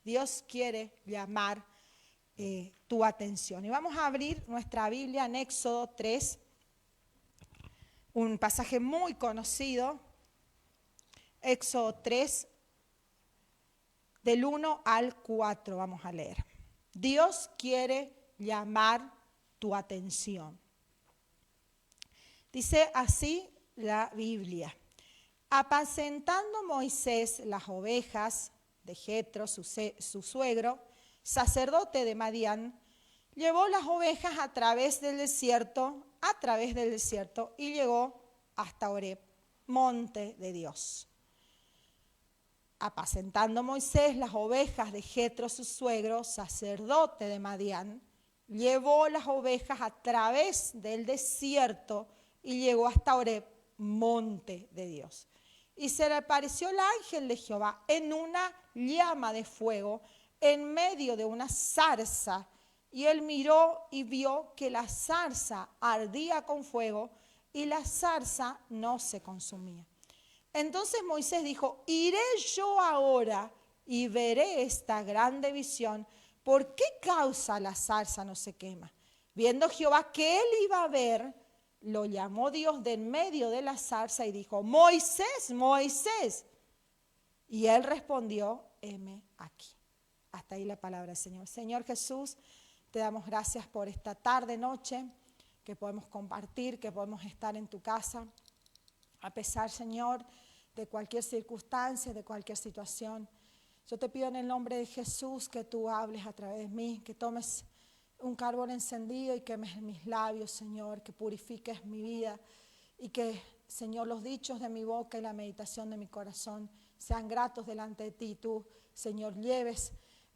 Dios quiere llamar tu atención. Y vamos a abrir nuestra Biblia en Éxodo 3, un pasaje muy conocido. Éxodo 3, del 1 al 4 vamos a leer. Dios quiere llamar tu atención. Dice así la Biblia. Apacentando Moisés las ovejas de Jetro, su suegro, sacerdote de Madián, llevó las ovejas a través del desierto, y llegó hasta Horeb, monte de Dios. Apacentando Moisés las ovejas de Jetro, su suegro, sacerdote de Madián, llevó las ovejas a través del desierto y llegó hasta Horeb, monte de Dios. Y se le apareció el ángel de Jehová en una llama de fuego en medio de una zarza. Y él miró y vio que la zarza ardía con fuego y la zarza no se consumía. Entonces Moisés dijo, iré yo ahora y veré esta grande visión. ¿Por qué causa la zarza no se quema? Viendo Jehová que él iba a ver, lo llamó Dios de en medio de la zarza y dijo, Moisés, Moisés. Y él respondió, heme aquí. Hasta ahí la palabra del Señor. Señor Jesús, te damos gracias por esta tarde, noche, que podemos compartir, que podemos estar en tu casa. A pesar, Señor, de cualquier circunstancia, de cualquier situación. Yo te pido en el nombre de Jesús que tú hables a través de mí, que tomes un carbón encendido y quemes mis labios, Señor, que purifiques mi vida y que, Señor, los dichos de mi boca y la meditación de mi corazón sean gratos delante de ti. Tú, Señor, lleves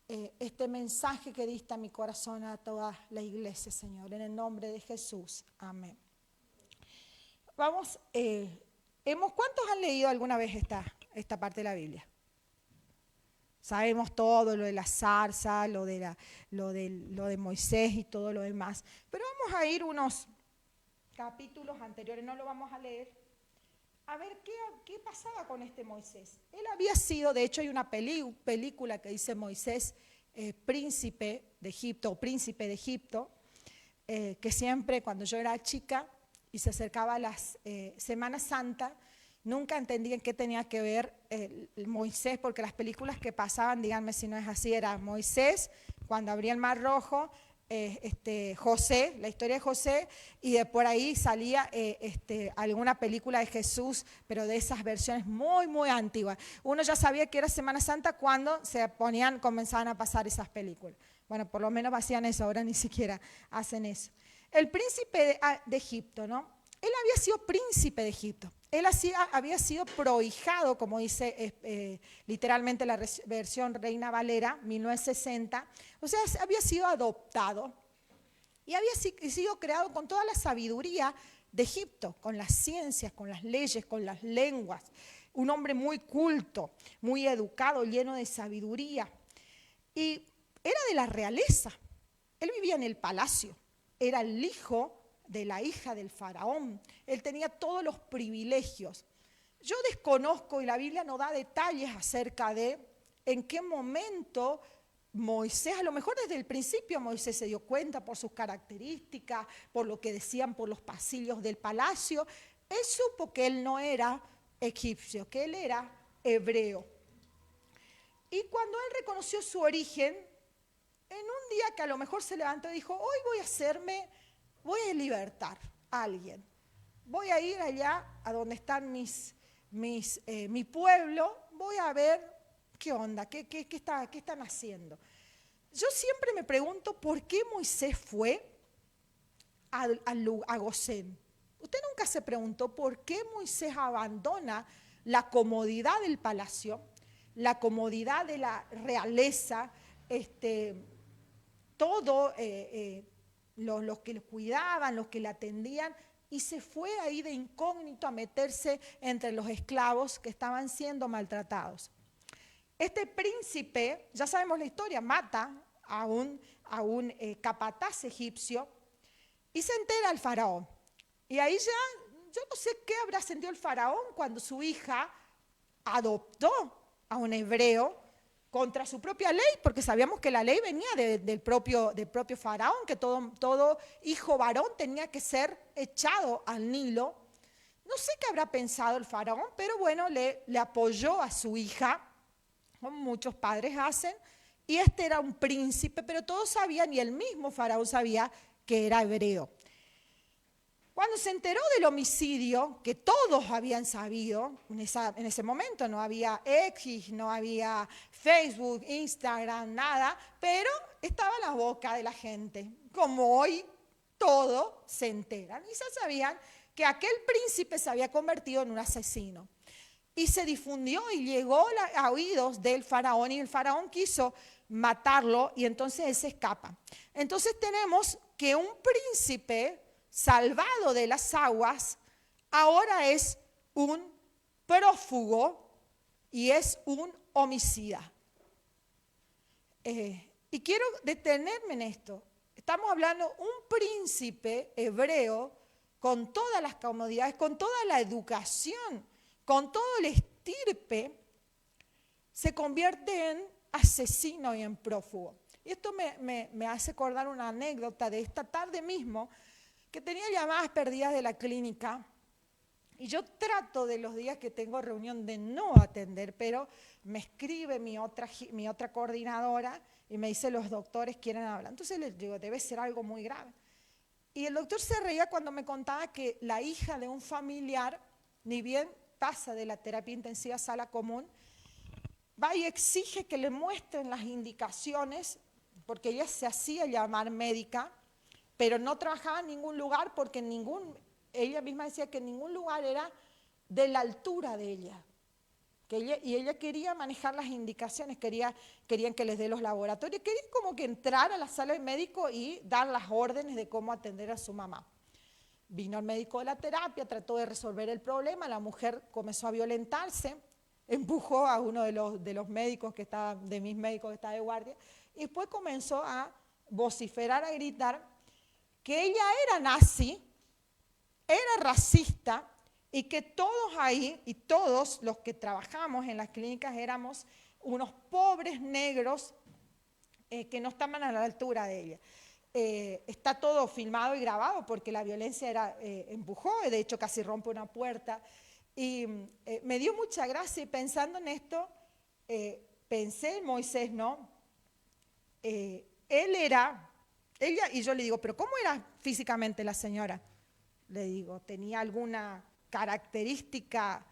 este mensaje que diste a mi corazón a toda la iglesia, Señor, en el nombre de Jesús. Amén. Vamos, ¿cuántos han leído alguna vez esta parte de la Biblia? Sabemos todo, lo de la zarza, lo de Moisés y todo lo demás. Pero vamos a ir unos capítulos anteriores, no lo vamos a leer, a ver qué pasaba con este Moisés. Él había sido, de hecho hay una película que dice Moisés, príncipe de Egipto, o príncipe de Egipto, que siempre cuando yo era chica y se acercaba a las Semana Santa, nunca entendí en qué tenía que ver Moisés, porque las películas que pasaban, díganme si no es así, era Moisés, cuando abría el Mar Rojo, José, la historia de José, y de por ahí salía alguna película de Jesús, pero de esas versiones muy, muy antiguas. Uno ya sabía que era Semana Santa cuando comenzaban a pasar esas películas. Bueno, por lo menos hacían eso, ahora ni siquiera hacen eso. El príncipe de Egipto, ¿no? Él había sido príncipe de Egipto. Él había sido prohijado, como dice literalmente la versión Reina Valera, 1960. O sea, había sido adoptado y había sido creado con toda la sabiduría de Egipto, con las ciencias, con las leyes, con las lenguas. Un hombre muy culto, muy educado, lleno de sabiduría. Y era de la realeza. Él vivía en el palacio. Era el hijo de la hija del faraón. Él tenía todos los privilegios. Yo desconozco y la Biblia no da detalles acerca de en qué momento Moisés, a lo mejor desde el principio Moisés se dio cuenta por sus características, por lo que decían por los pasillos del palacio. Él supo que él no era egipcio, que él era hebreo. Y cuando él reconoció su origen, en un día que a lo mejor se levantó y dijo, hoy voy a libertar a alguien. Voy a ir allá a donde están mi pueblo, voy a ver qué onda, qué están haciendo. Yo siempre me pregunto por qué Moisés fue a Gosén. ¿Usted nunca se preguntó por qué Moisés abandona la comodidad del palacio, la comodidad de la realeza, todo, los que lo cuidaban, los que le atendían, y se fue ahí de incógnito a meterse entre los esclavos que estaban siendo maltratados? Este príncipe, ya sabemos la historia, mata a un capataz egipcio y se entera al faraón. Y ahí ya, yo no sé qué habrá sentido el faraón cuando su hija adoptó a un hebreo contra su propia ley, porque sabíamos que la ley venía del propio faraón, que todo hijo varón tenía que ser echado al Nilo. No sé qué habrá pensado el faraón, pero bueno, le apoyó a su hija, como muchos padres hacen, y este era un príncipe, pero todos sabían, y el mismo faraón sabía que era hebreo. Cuando se enteró del homicidio, que todos habían sabido, en ese momento no había X, no había Facebook, Instagram, nada, pero estaba en la boca de la gente. Como hoy todos se enteran y ya sabían que aquel príncipe se había convertido en un asesino. Y se difundió y llegó a oídos del faraón, y el faraón quiso matarlo, y entonces él se escapa. Entonces tenemos que un príncipe salvado de las aguas ahora es un prófugo y es un homicida. Y quiero detenerme en esto. Estamos hablando de un príncipe hebreo con todas las comodidades, con toda la educación, con todo el estirpe, se convierte en asesino y en prófugo. Y esto me hace acordar una anécdota de esta tarde mismo, que tenía llamadas perdidas de la clínica, y yo trato de los días que tengo reunión de no atender, pero me escribe mi otra coordinadora y me dice: los doctores quieren hablar. Entonces les digo: debe ser algo muy grave. Y el doctor se reía cuando me contaba que la hija de un familiar, ni bien pasa de la terapia intensiva a sala común, va y exige que le muestren las indicaciones, porque ella se hacía llamar médica, pero no trabajaba en ningún lugar, porque ella misma decía que en ningún lugar era de la altura de ella. Y ella quería manejar las indicaciones, querían que les dé los laboratorios, querían como que entrar a la sala del médico y dar las órdenes de cómo atender a su mamá. Vino el médico de la terapia, trató de resolver el problema, la mujer comenzó a violentarse, empujó a uno de los médicos de mis médicos que estaba de guardia, y después comenzó a vociferar, a gritar que ella era nazi, era racista, y que todos ahí, y todos los que trabajamos en las clínicas, éramos unos pobres negros que no estaban a la altura de ella. Está todo filmado y grabado, porque la violencia empujó, de hecho casi rompe una puerta. Y me dio mucha gracia, y pensando en esto, pensé en Moisés, ¿no? Ella, y yo le digo: ¿pero cómo era físicamente la señora? Le digo: ¿tenía alguna característica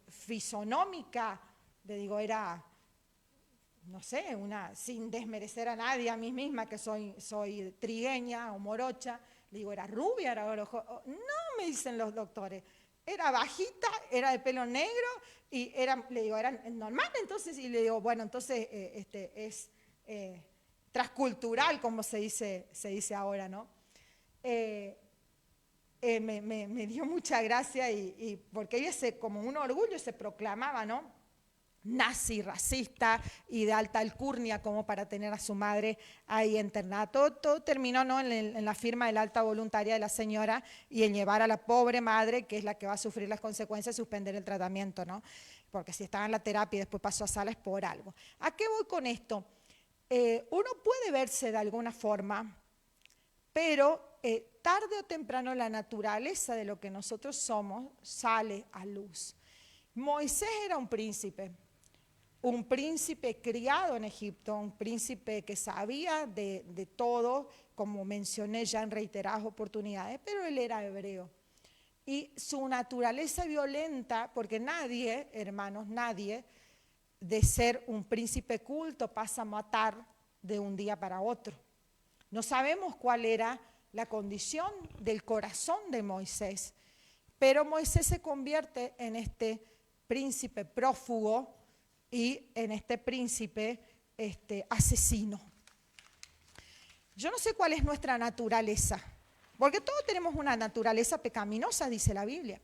fisonómica? Le digo: era, no sé, sin desmerecer a nadie, a mí misma, que soy trigueña o morocha. Le digo: ¿era rubia? ¿Era ojos? No, me dicen los doctores. Era bajita, era de pelo negro, y le digo: ¿era normal entonces? Y le digo: bueno, entonces es transcultural, como se dice ahora, ¿no? Me dio mucha gracia, y porque ella como un orgullo se proclamaba, ¿no? Nazi, racista y de alta alcurnia, como para tener a su madre ahí internada. Todo terminó, ¿no?, en la firma del alta voluntaria de la señora, y en llevar a la pobre madre, que es la que va a sufrir las consecuencias, suspender el tratamiento, ¿no? Porque si estaba en la terapia y después pasó a sala es por algo. ¿A qué voy con esto? Uno puede verse de alguna forma, pero tarde o temprano la naturaleza de lo que nosotros somos sale a luz. Moisés era un príncipe criado en Egipto, un príncipe que sabía de todo, como mencioné ya en reiteradas oportunidades, pero él era hebreo. Y su naturaleza violenta, porque nadie, hermanos, nadie, de ser un príncipe culto pasa a matar de un día para otro. No sabemos cuál era la condición del corazón de Moisés, pero Moisés se convierte en este príncipe prófugo y en este príncipe asesino. Yo no sé cuál es nuestra naturaleza, porque todos tenemos una naturaleza pecaminosa, dice la Biblia.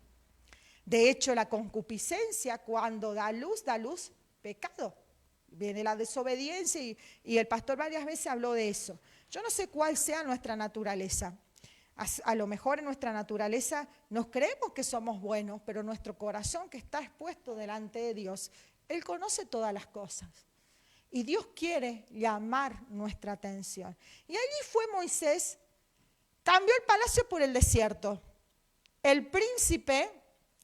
De hecho, la concupiscencia, cuando da luz pecado. Viene la desobediencia, y el pastor varias veces habló de eso. Yo no sé cuál sea nuestra naturaleza. A lo mejor en nuestra naturaleza nos creemos que somos buenos, pero nuestro corazón, que está expuesto delante de Dios, Él conoce todas las cosas. Y Dios quiere llamar nuestra atención. Y allí fue Moisés, cambió el palacio por el desierto. El príncipe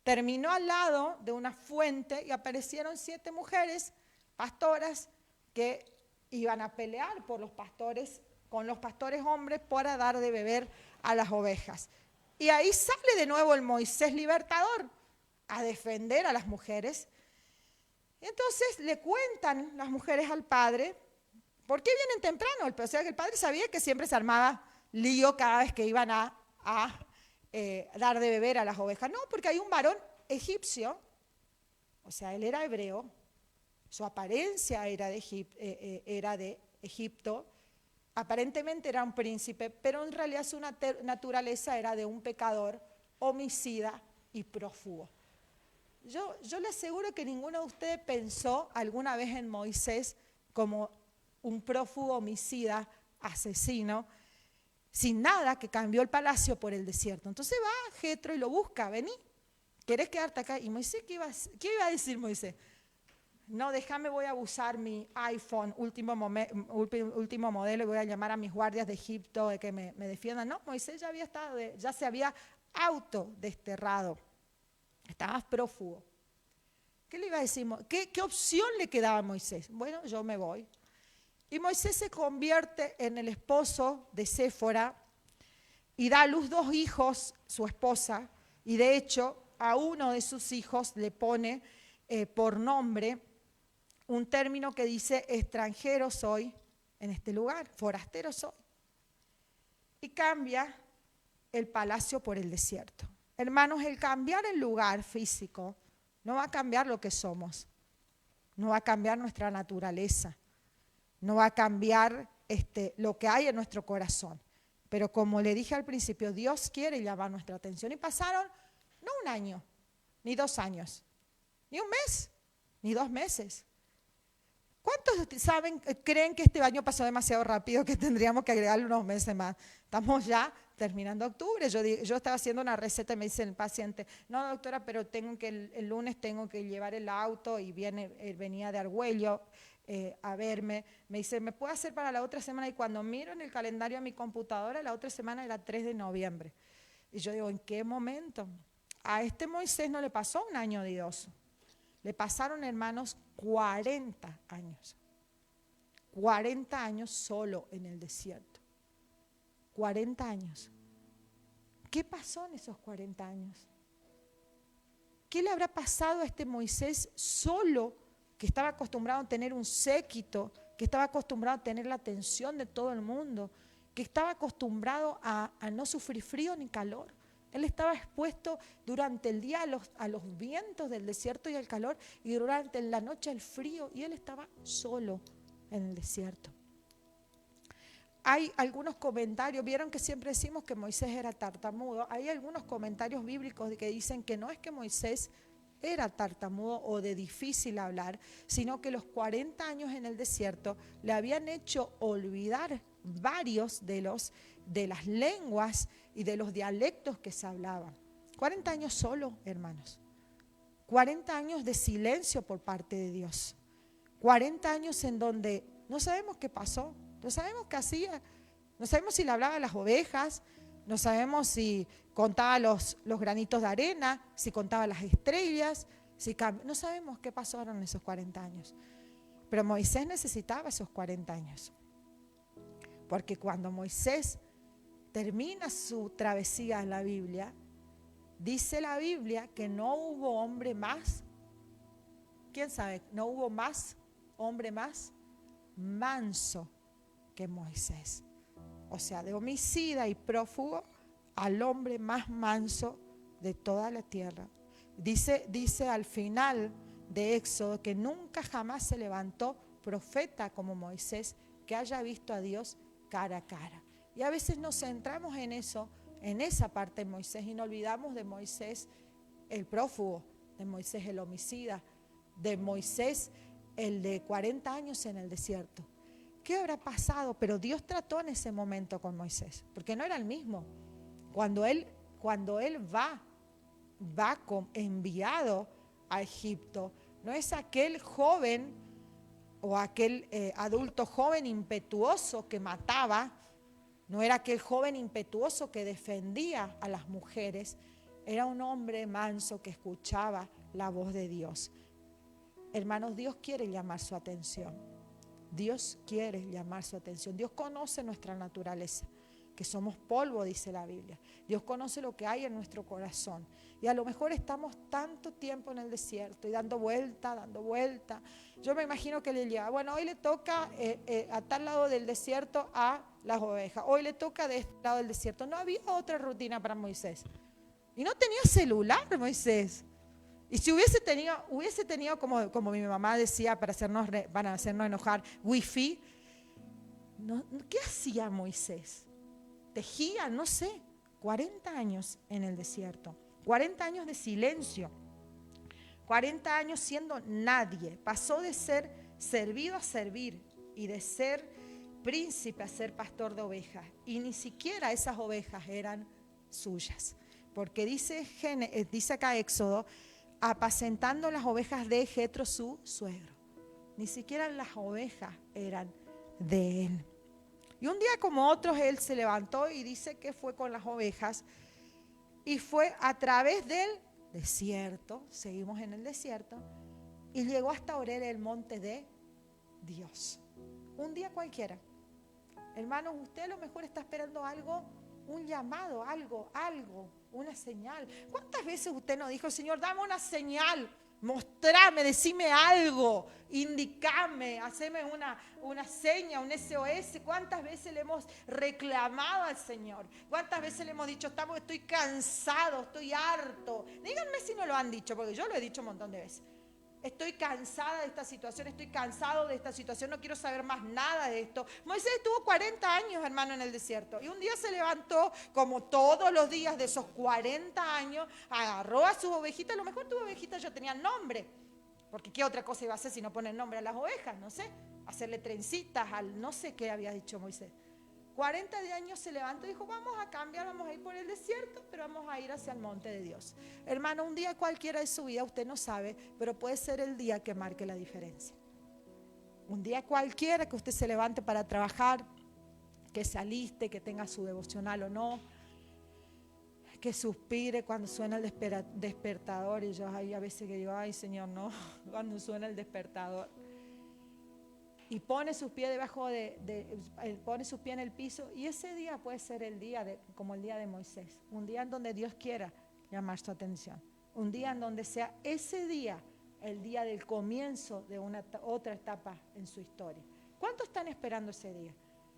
terminó al lado de una fuente y aparecieron 7 mujeres, pastoras, que iban a pelear por los pastores, con los pastores hombres para dar de beber a las ovejas. Y ahí sale de nuevo el Moisés libertador a defender a las mujeres. Y entonces le cuentan las mujeres al padre, ¿por qué vienen temprano? O sea que el padre sabía que siempre se armaba lío cada vez que iban a dar de beber a las ovejas. No, porque hay un varón egipcio, o sea, él era hebreo, su apariencia era de Egipto, aparentemente era un príncipe, pero en realidad su naturaleza era de un pecador, homicida y prófugo. Yo le aseguro que ninguno de ustedes pensó alguna vez en Moisés como un prófugo, homicida, asesino, sin nada, que cambió el palacio por el desierto. Entonces va Jetro y lo busca, vení, ¿querés quedarte acá? Y Moisés, ¿qué iba a decir Moisés? No, déjame, voy a usar mi iPhone último modelo y voy a llamar a mis guardias de Egipto de que me defiendan. No, Moisés ya se había autodesterrado. Estabas prófugo. ¿Qué le iba a decir? ¿Qué opción le quedaba a Moisés? Bueno, yo me voy. Y Moisés se convierte en el esposo de Séfora y da a luz 2 hijos, su esposa, y de hecho a uno de sus hijos le pone por nombre un término que dice extranjero soy en este lugar, forastero soy. Y cambia el palacio por el desierto. Hermanos, el cambiar el lugar físico no va a cambiar lo que somos, no va a cambiar nuestra naturaleza, no va a cambiar lo que hay en nuestro corazón. Pero como le dije al principio, Dios quiere llamar nuestra atención. Y pasaron no 1 año, ni 2 años, ni 1 mes, ni 2 meses. ¿Cuántos creen que este año pasó demasiado rápido, que tendríamos que agregarle unos meses más? Estamos ya terminando octubre. Yo estaba haciendo una receta y me dice el paciente, no doctora, pero el lunes tengo que llevar el auto y venía de Argüello a verme. Me dice, ¿me puede hacer para la otra semana? Y cuando miro en el calendario a mi computadora, la otra semana era 3 de noviembre. Y yo digo, ¿en qué momento? A este Moisés no le pasó 1 año de Dios. Le pasaron, hermanos, 40 años. 40 años solo en el desierto. 40 años. ¿Qué pasó en esos 40 años? ¿Qué le habrá pasado a este Moisés solo, que estaba acostumbrado a tener un séquito, que estaba acostumbrado a tener la atención de todo el mundo, que estaba acostumbrado a no sufrir frío ni calor? Él estaba expuesto durante el día a los vientos del desierto y al calor, y durante la noche al frío, y él estaba solo en el desierto. Hay algunos comentarios, vieron que siempre decimos que Moisés era tartamudo. Hay algunos comentarios bíblicos que dicen que no es que Moisés era tartamudo o de difícil hablar, sino que los 40 años en el desierto le habían hecho olvidar varios de las lenguas y de los dialectos que se hablaban. 40 años solo, hermanos. 40 años de silencio por parte de Dios. 40 años en donde no sabemos qué pasó, no sabemos qué hacía, no sabemos si le hablaba a las ovejas, no sabemos si contaba los granitos de arena, si contaba las estrellas, no sabemos qué pasaron en esos 40 años. Pero Moisés necesitaba esos 40 años. Porque cuando Moisés termina su travesía en la Biblia, dice la Biblia que no hubo hombre más, ¿quién sabe? No hubo hombre más manso que Moisés. O sea, de homicida y prófugo al hombre más manso de toda la tierra. Dice al final de Éxodo que nunca jamás se levantó profeta como Moisés que haya visto a Dios cara a cara. Y a veces nos centramos en eso, en esa parte de Moisés, y nos olvidamos de Moisés el prófugo, de Moisés el homicida, de Moisés el de 40 años en el desierto. ¿Qué habrá pasado? Pero Dios trató en ese momento con Moisés, porque no era el mismo. Cuando él va enviado a Egipto, no es aquel joven o aquel adulto joven impetuoso que mataba, no era aquel joven impetuoso que defendía a las mujeres, era un hombre manso que escuchaba la voz de Dios. Hermanos, Dios quiere llamar su atención. Dios quiere llamar su atención. Dios conoce nuestra naturaleza, que somos polvo, dice la Biblia. Dios conoce lo que hay en nuestro corazón. Y a lo mejor estamos tanto tiempo en el desierto y dando vuelta, dando vuelta. Yo me imagino que le lleva, bueno, hoy le toca a tal lado del desierto a las ovejas. Hoy le toca de este lado del desierto. No había otra rutina para Moisés. Y no tenía celular, Moisés. Y si hubiese tenido como mi mamá decía, para hacernos enojar, wifi, ¿qué hacía Moisés? Tejía, no sé, 40 años en el desierto, 40 años de silencio, 40 años siendo nadie. Pasó de ser servido a servir y de ser príncipe a ser pastor de ovejas. Y ni siquiera esas ovejas eran suyas. Porque dice acá Éxodo, apacentando las ovejas de Jetro, su suegro. Ni siquiera las ovejas eran de él. Y un día como otros, él se levantó y dice que fue con las ovejas y fue a través del desierto, seguimos en el desierto, y llegó hasta orar el monte de Dios. Un día cualquiera. Hermanos, usted a lo mejor está esperando algo, un llamado, algo, una señal. ¿Cuántas veces usted no dijo, Señor, dame una señal, mostrame, decime algo, indicame, haceme una seña, un SOS? ¿Cuántas veces le hemos reclamado al Señor? ¿Cuántas veces le hemos dicho, estoy cansado, estoy harto? Díganme si no lo han dicho, porque yo lo he dicho un montón de veces. Estoy cansada de esta situación, estoy cansado de esta situación, no quiero saber más nada de esto. Moisés estuvo 40 años, hermano, en el desierto. Y un día se levantó, como todos los días de esos 40 años, agarró a sus ovejitas. A lo mejor tus ovejitas ya tenían nombre. Porque ¿qué otra cosa iba a hacer si no ponen nombre a las ovejas? No sé, hacerle trencitas, no sé qué había dicho Moisés. 40 años se levantó y dijo, vamos a cambiar, vamos a ir por el desierto, pero vamos a ir hacia el monte de Dios. Hermano, un día cualquiera de su vida, usted no sabe, pero puede ser el día que marque la diferencia. Un día cualquiera que usted se levante para trabajar, que se aliste, que tenga su devocional o no, que suspire cuando suena el despertador. Y yo ahí a veces que digo, ay Señor, no, cuando suena el despertador. Y pone sus pies pone sus pies en el piso, y ese día puede ser el día como el día de Moisés, un día en donde Dios quiera llamar su atención, un día en donde sea ese día el día del comienzo de otra etapa en su historia. ¿Cuántos están esperando ese día?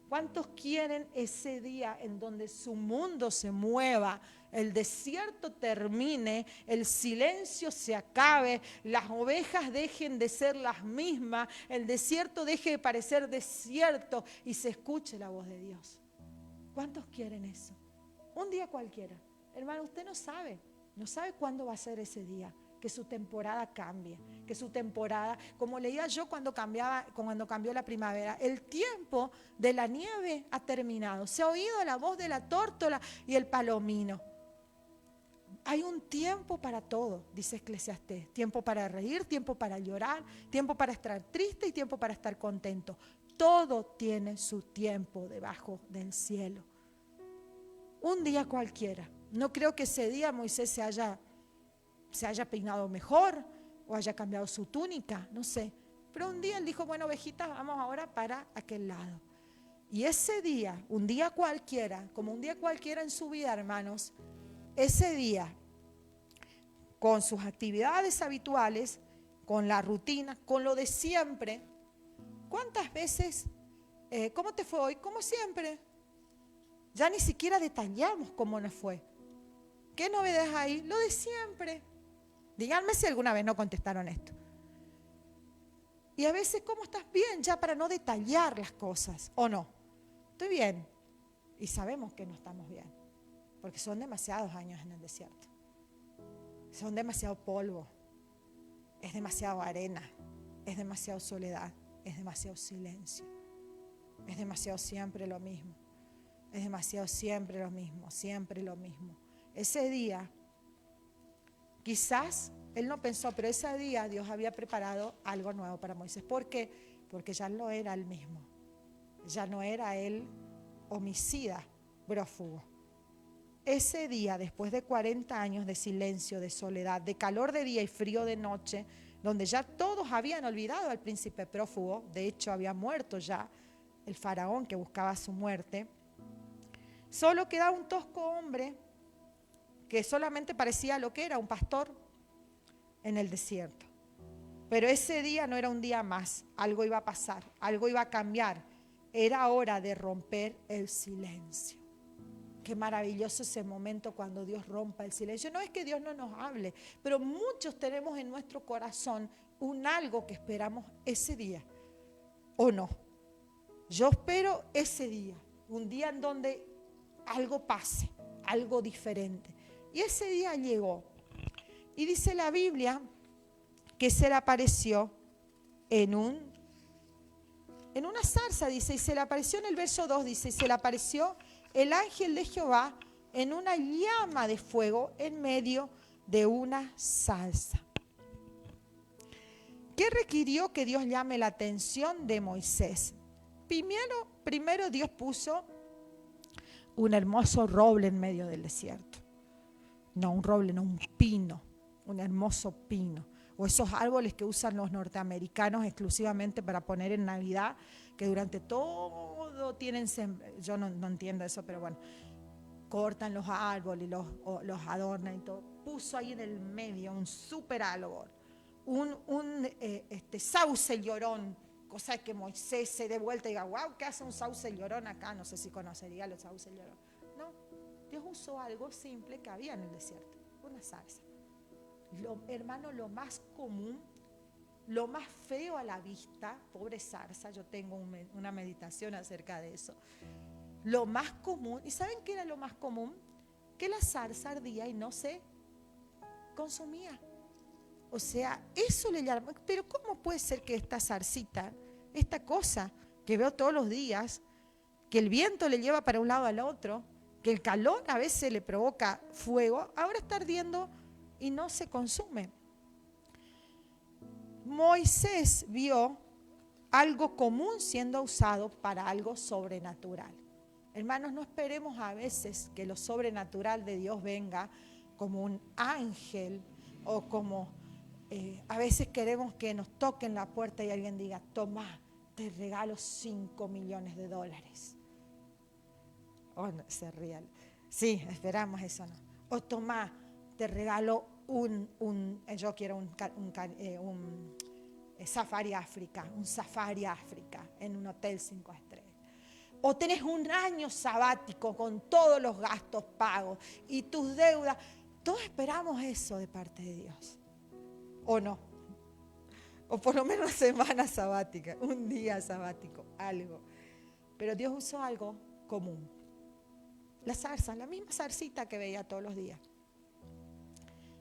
¿Cuántos quieren ese día en donde su mundo se mueva, el desierto termine, el silencio se acabe, las ovejas dejen de ser las mismas, el desierto deje de parecer desierto y se escuche la voz de Dios? ¿Cuántos quieren eso? Un día cualquiera. Hermano, usted no sabe cuándo va a ser ese día, que su temporada cambie, que su temporada, como leía yo cuando cambió la primavera, el tiempo de la nieve ha terminado. Se ha oído la voz de la tórtola y el palomino. Hay un tiempo para todo, dice Eclesiastés. Tiempo para reír, tiempo para llorar, tiempo para estar triste y tiempo para estar contento. Todo tiene su tiempo debajo del cielo. Un día cualquiera. No creo que ese día Moisés se haya peinado mejor o haya cambiado su túnica, no sé. Pero un día él dijo, bueno, ovejitas, vamos ahora para aquel lado. Y ese día, un día cualquiera, como un día cualquiera en su vida, hermanos, ese día, con sus actividades habituales, con la rutina, con lo de siempre, ¿cuántas veces, cómo te fue hoy? Como siempre. Ya ni siquiera detallamos cómo nos fue. ¿Qué novedades hay? Lo de siempre. Díganme si alguna vez no contestaron esto. Y a veces, ¿cómo estás? Bien, ya para no detallar las cosas, ¿o no? Estoy bien. Y sabemos que no estamos bien, porque son demasiados años en el desierto. Son demasiado polvo, es demasiado arena, es demasiado soledad, es demasiado silencio, es demasiado siempre lo mismo, es demasiado siempre lo mismo, siempre lo mismo. Ese día, quizás él no pensó, pero ese día Dios había preparado algo nuevo para Moisés. ¿Por qué? porque ya no era el mismo, ya no era el homicida prófugo. Ese día, después de 40 años de silencio, de soledad, de calor de día y frío de noche, donde ya todos habían olvidado al príncipe prófugo, de hecho había muerto ya el faraón que buscaba su muerte, solo quedaba un tosco hombre que solamente parecía lo que era, un pastor en el desierto. Pero ese día no era un día más, algo iba a pasar, algo iba a cambiar. Era hora de romper el silencio. Qué maravilloso ese momento cuando Dios rompa el silencio. No es que Dios no nos hable, pero muchos tenemos en nuestro corazón un algo que esperamos ese día, ¿o no? Yo espero ese día, un día en donde algo pase, algo diferente. Y ese día llegó. Y dice la Biblia que se le apareció en una zarza, dice, y se le apareció en el verso 2, dice, y se le apareció el ángel de Jehová en una llama de fuego en medio de una zarza. ¿Qué requirió que Dios llame la atención de Moisés? Primero Dios puso un hermoso roble en medio del desierto. No un roble, no un pino, un hermoso pino. O esos árboles que usan los norteamericanos exclusivamente para poner en Navidad, que durante todo tienen, yo no entiendo eso, pero bueno, cortan los árboles y los adornan y todo. Puso ahí en el medio un súper árbol, un sauce llorón, cosa que Moisés se dé vuelta y diga, wow, ¿qué hace un sauce llorón acá? No sé si conocería los sauces llorón. No, Dios usó algo simple que había en el desierto, una zarza. Hermano, lo más común, lo más feo a la vista, pobre zarza, yo tengo una meditación acerca de eso. Lo más común, ¿y saben qué era lo más común? Que la zarza ardía y no se consumía. O sea, eso le llama, pero ¿cómo puede ser que esta zarcita, esta cosa que veo todos los días, que el viento le lleva para un lado al otro, que el calor a veces le provoca fuego, ahora está ardiendo y no se consume? Moisés vio algo común siendo usado para algo sobrenatural. Hermanos, no esperemos a veces que lo sobrenatural de Dios venga como un ángel o como a veces queremos que nos toquen la puerta y alguien diga, toma, te regalo $5 millones. Oh, no, se ríe. Sí, esperamos eso, ¿no? O toma, te regalo yo quiero un safari África, en un hotel 5 estrellas. O tenés un año sabático con todos los gastos pagos y tus deudas. Todos esperamos eso de parte de Dios. ¿O no? O por lo menos una semana sabática, un día sabático, algo. Pero Dios usó algo común. La zarza, la misma zarcita que veía todos los días,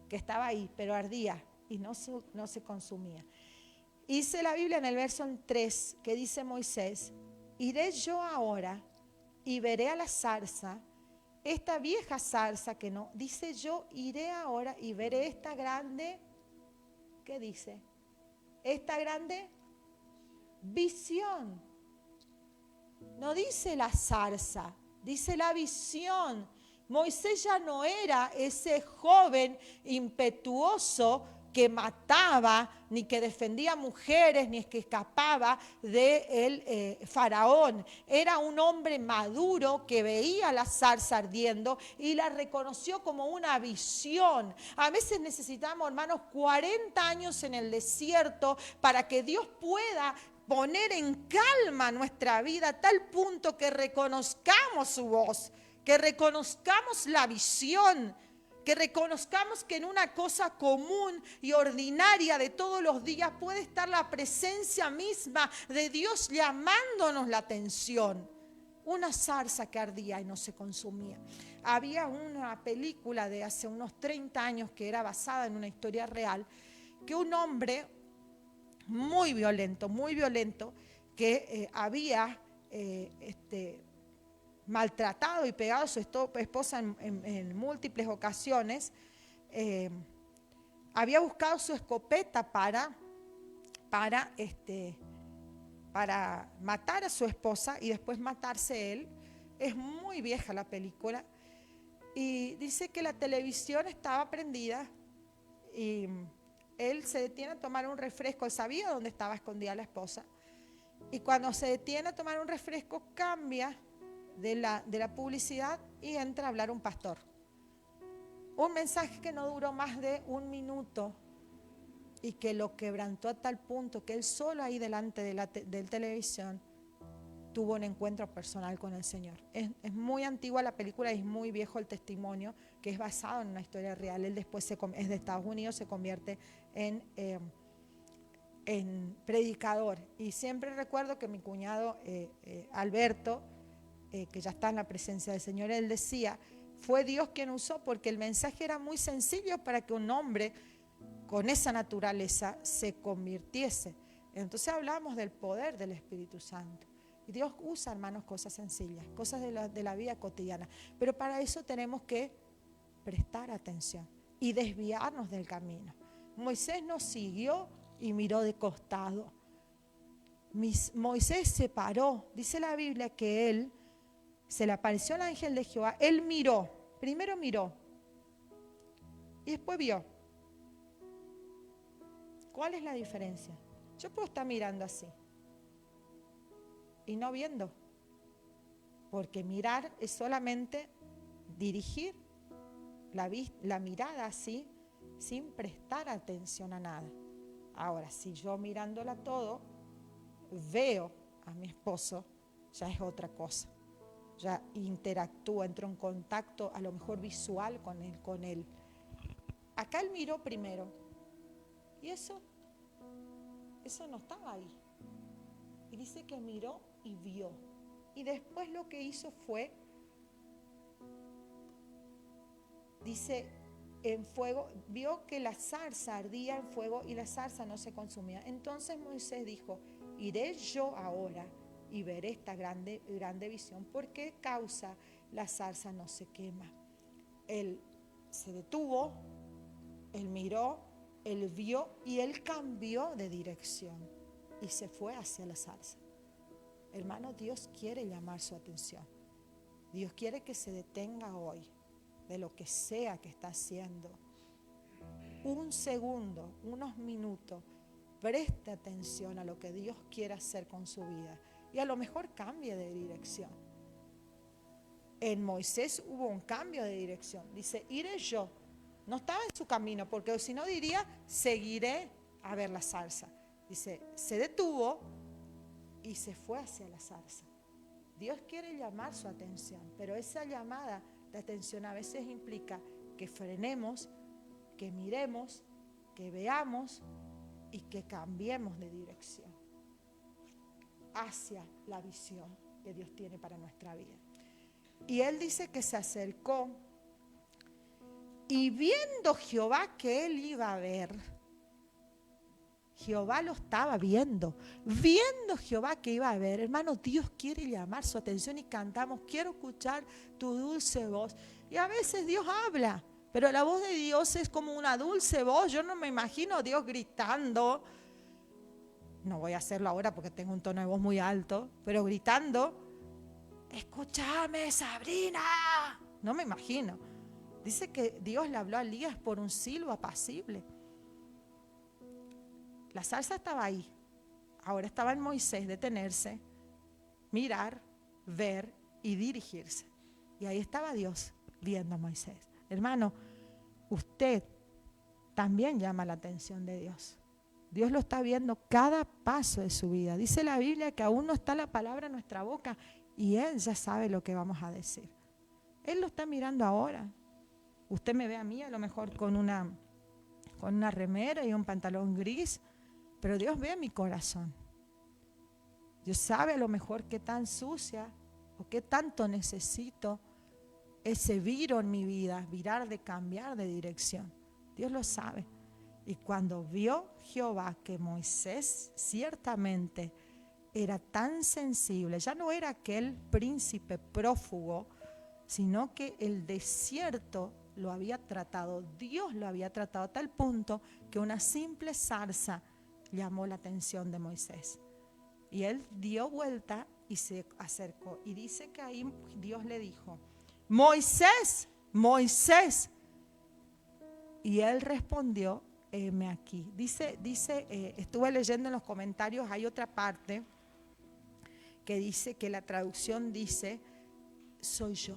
que estaba ahí, pero ardía y no se consumía. Dice la Biblia en el verso 3 que dice Moisés, iré yo ahora y veré a la zarza, esta vieja zarza que no, dice yo iré ahora y veré esta grande, ¿qué dice? Esta grande visión. No dice la zarza, dice la visión. Moisés ya no era ese joven impetuoso que mataba, ni que defendía mujeres, ni que escapaba del faraón. Era un hombre maduro que veía la zarza ardiendo y la reconoció como una visión. A veces necesitamos, hermanos, 40 años en el desierto para que Dios pueda poner en calma nuestra vida a tal punto que reconozcamos su voz, que reconozcamos la visión, que reconozcamos que en una cosa común y ordinaria de todos los días puede estar la presencia misma de Dios llamándonos la atención. Una zarza que ardía y no se consumía. Había una película de hace unos 30 años que era basada en una historia real, que un hombre muy violento, que había maltratado y pegado a su esposa en múltiples ocasiones, había buscado su escopeta para para matar a su esposa y después matarse él. Es muy vieja la película. Y dice que la televisión estaba prendida y él se detiene a tomar un refresco. Él sabía dónde estaba escondida la esposa. Y cuando se detiene a tomar un refresco, cambia de la publicidad y entra a hablar un pastor. Un mensaje que no duró más de 1 minuto y que lo quebrantó a tal punto que él solo ahí delante de televisión tuvo un encuentro personal con el Señor. Es muy antigua la película y es muy viejo el testimonio, que es basado en una historia real. Él después es de Estados Unidos, se convierte en predicador. Y siempre recuerdo que mi cuñado Alberto, que ya está en la presencia del Señor, él decía, fue Dios quien usó, porque el mensaje era muy sencillo para que un hombre con esa naturaleza se convirtiese. Entonces hablamos del poder del Espíritu Santo. Y Dios usa, hermanos, cosas sencillas, cosas de la vida cotidiana. Pero para eso tenemos que prestar atención y desviarnos del camino. Moisés nos siguió y miró de costado. Moisés se paró. Dice la Biblia que él, se le apareció el ángel de Jehová. Él miró, primero miró y después vio. ¿Cuál es la diferencia? Yo puedo estar mirando así y no viendo, porque mirar es solamente dirigir la mirada así, sin prestar atención a nada. Ahora, si yo mirándola todo, veo a mi esposo, ya es otra cosa. Ya interactúo, entro en contacto a lo mejor visual con él. Acá él miró primero y eso no estaba ahí. Y dice que miró y vio. Y después lo que hizo fue, dice, en fuego, vio que la zarza ardía en fuego y la zarza no se consumía. Entonces Moisés dijo, iré yo ahora y veré esta grande visión. ¿Por qué causa la zarza no se quema? Él se detuvo, él miró, él vio y él cambió de dirección y se fue hacia la zarza. Hermano, Dios quiere llamar su atención. Dios quiere que se detenga hoy de lo que sea que está haciendo. Un segundo, unos minutos, preste atención a lo que Dios quiere hacer con su vida y a lo mejor cambie de dirección. En Moisés hubo un cambio de dirección. Dice, iré yo. No estaba en su camino, porque si no diría, seguiré a ver la zarza. Dice, se detuvo y se fue hacia la zarza. Dios quiere llamar su atención, pero esa llamada de atención a veces implica que frenemos, que miremos, que veamos y que cambiemos de dirección hacia la visión que Dios tiene para nuestra vida. Y él dice que se acercó y viendo Jehová que él iba a ver, Jehová lo estaba viendo Jehová que iba a ver. Hermano, Dios quiere llamar su atención y cantamos, quiero escuchar tu dulce voz. Y a veces Dios habla, pero la voz de Dios es como una dulce voz. Yo no me imagino a Dios gritando. No voy a hacerlo ahora porque tengo un tono de voz muy alto, pero gritando, escúchame, Sabrina. No me imagino. Dice que Dios le habló a Elías por un silbo apacible. La zarza estaba ahí. Ahora estaba en Moisés detenerse, mirar, ver y dirigirse. Y ahí estaba Dios viendo a Moisés. Hermano, usted también llama la atención de Dios. Dios lo está viendo cada paso de su vida. Dice la Biblia que aún no está la palabra en nuestra boca y Él ya sabe lo que vamos a decir. Él lo está mirando ahora. Usted me ve a mí a lo mejor con una remera y un pantalón gris, pero Dios ve mi corazón. Dios sabe a lo mejor qué tan sucia o qué tanto necesito ese viro en mi vida, virar de cambiar de dirección. Dios lo sabe. Y cuando vio Jehová que Moisés ciertamente era tan sensible, ya no era aquel príncipe prófugo, sino que el desierto lo había tratado, Dios lo había tratado a tal punto que una simple zarza llamó la atención de Moisés. Y él dio vuelta y se acercó. Y dice que ahí Dios le dijo, Moisés, Moisés. Y él respondió, heme aquí. Estuve leyendo en los comentarios, hay otra parte que dice, que la traducción dice, soy yo.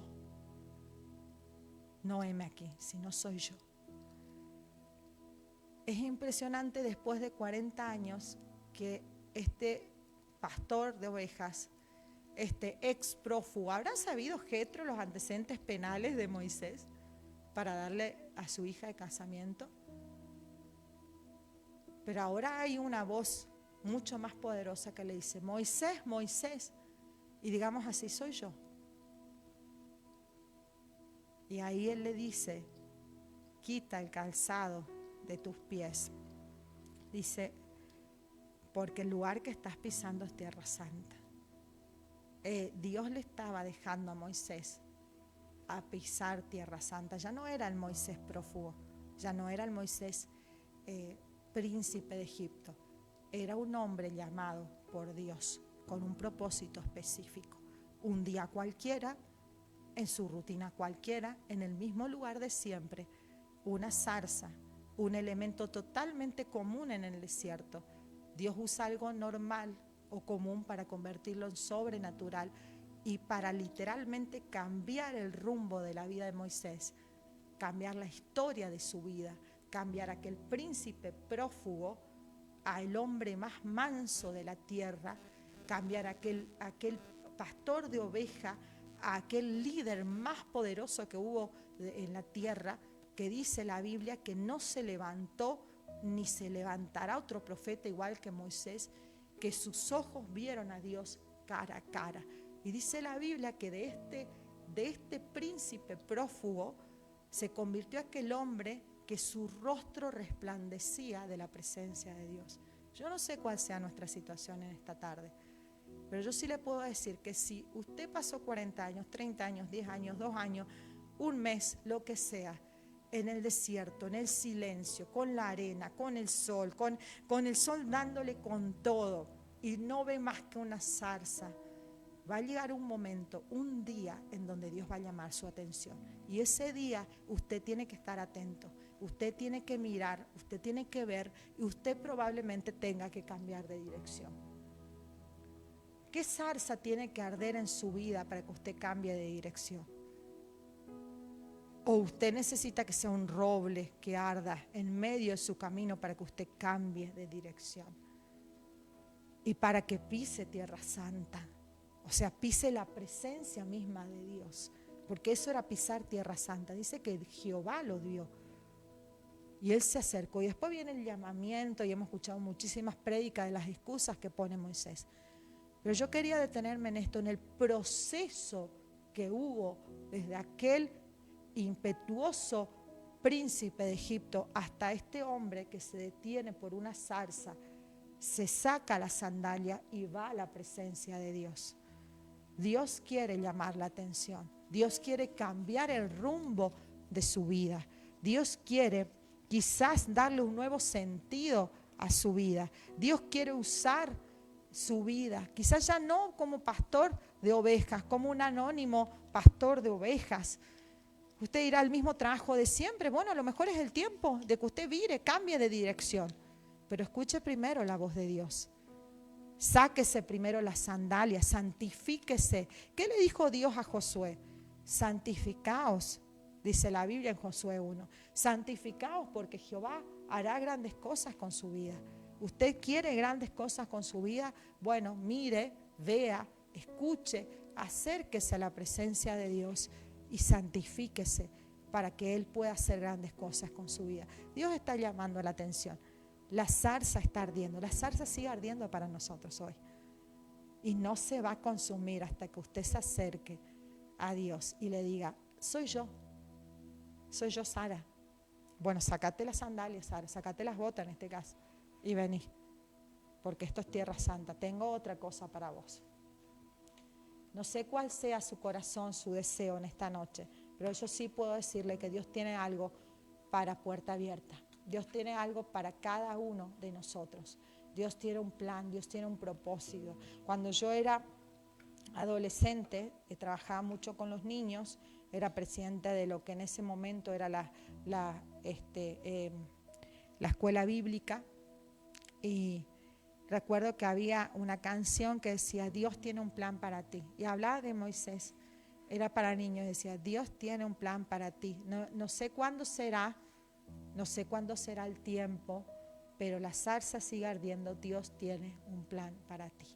No heme aquí, sino soy yo. Es impresionante después de 40 años que este pastor de ovejas, este ex prófugo, ¿habrá sabido Jetro los antecedentes penales de Moisés para darle a su hija de casamiento? Pero ahora hay una voz mucho más poderosa que le dice, Moisés, Moisés, y digamos así, soy yo. Y ahí él le dice, quita el calzado de tus pies. Dice, porque el lugar que estás pisando es tierra santa. Dios le estaba dejando a Moisés a pisar tierra santa. Ya no era el Moisés prófugo, ya no era el Moisés príncipe de Egipto. Era un hombre llamado por Dios con un propósito específico. Un día cualquiera, en su rutina cualquiera, en el mismo lugar de siempre, una zarza, un elemento totalmente común en el desierto. Dios usa algo normal o común para convertirlo en sobrenatural y para literalmente cambiar el rumbo de la vida de Moisés, cambiar la historia de su vida, cambiar aquel príncipe prófugo al hombre más manso de la tierra, cambiar aquel pastor de oveja a aquel líder más poderoso que hubo en la tierra, que dice la Biblia que no se levantó ni se levantará otro profeta igual que Moisés, que sus ojos vieron a Dios cara a cara. Y dice la Biblia que de este príncipe prófugo se convirtió aquel hombre que su rostro resplandecía de la presencia de Dios. Yo no sé cuál sea nuestra situación en esta tarde, pero yo sí le puedo decir que si usted pasó 40 años, 30 años, 10 años, 2 años, un mes, lo que sea, en el desierto, en el silencio, con la arena, con el sol dándole con todo, y no ve más que una zarza, va a llegar un momento, un día en donde Dios va a llamar su atención. Y ese día usted tiene que estar atento, usted tiene que mirar, usted tiene que ver, y usted probablemente tenga que cambiar de dirección. ¿Qué zarza tiene que arder en su vida para que usted cambie de dirección? ¿O usted necesita que sea un roble que arda en medio de su camino para que usted cambie de dirección? Y para que pise tierra santa, o sea, pise la presencia misma de Dios, porque eso era pisar tierra santa. Dice que Jehová lo dio y él se acercó, y después viene el llamamiento, y hemos escuchado muchísimas prédicas de las excusas que pone Moisés. Pero yo quería detenerme en esto, en el proceso que hubo desde aquel impetuoso príncipe de Egipto hasta este hombre que se detiene por una zarza, se saca la sandalia y va a la presencia de Dios. Dios quiere llamar la atención, Dios quiere cambiar el rumbo de su vida, Dios quiere quizás darle un nuevo sentido a su vida, Dios quiere usar su vida, quizás ya no como pastor de ovejas, como un anónimo pastor de ovejas. Usted irá al mismo trabajo de siempre. Bueno, a lo mejor es el tiempo de que usted vire, cambie de dirección, pero escuche primero la voz de Dios. Sáquese primero las sandalias, santifíquese. ¿Qué le dijo Dios a Josué? Santificaos, dice la Biblia en Josué 1. Santificaos porque Jehová hará grandes cosas con su vida. ¿Usted quiere grandes cosas con su vida? Bueno, mire, vea, escuche, acérquese a la presencia de Dios y santifíquese para que Él pueda hacer grandes cosas con su vida. Dios está llamando la atención. La zarza está ardiendo. La zarza sigue ardiendo para nosotros hoy. Y no se va a consumir hasta que usted se acerque a Dios y le diga, soy yo Sara. Bueno, sácate las sandalias, Sara, sácate las botas en este caso y vení, porque esto es tierra santa, tengo otra cosa para vos. No sé cuál sea su corazón, su deseo en esta noche, pero yo sí puedo decirle que Dios tiene algo para Puerta Abierta. Dios tiene algo para cada uno de nosotros. Dios tiene un plan, Dios tiene un propósito. Cuando yo era adolescente, trabajaba mucho con los niños, era presidenta de lo que en ese momento era la escuela bíblica, y recuerdo que había una canción que decía, Dios tiene un plan para ti, y hablaba de Moisés, era para niños, decía, Dios tiene un plan para ti, no sé cuándo será, no sé cuándo será el tiempo, pero la zarza sigue ardiendo, Dios tiene un plan para ti.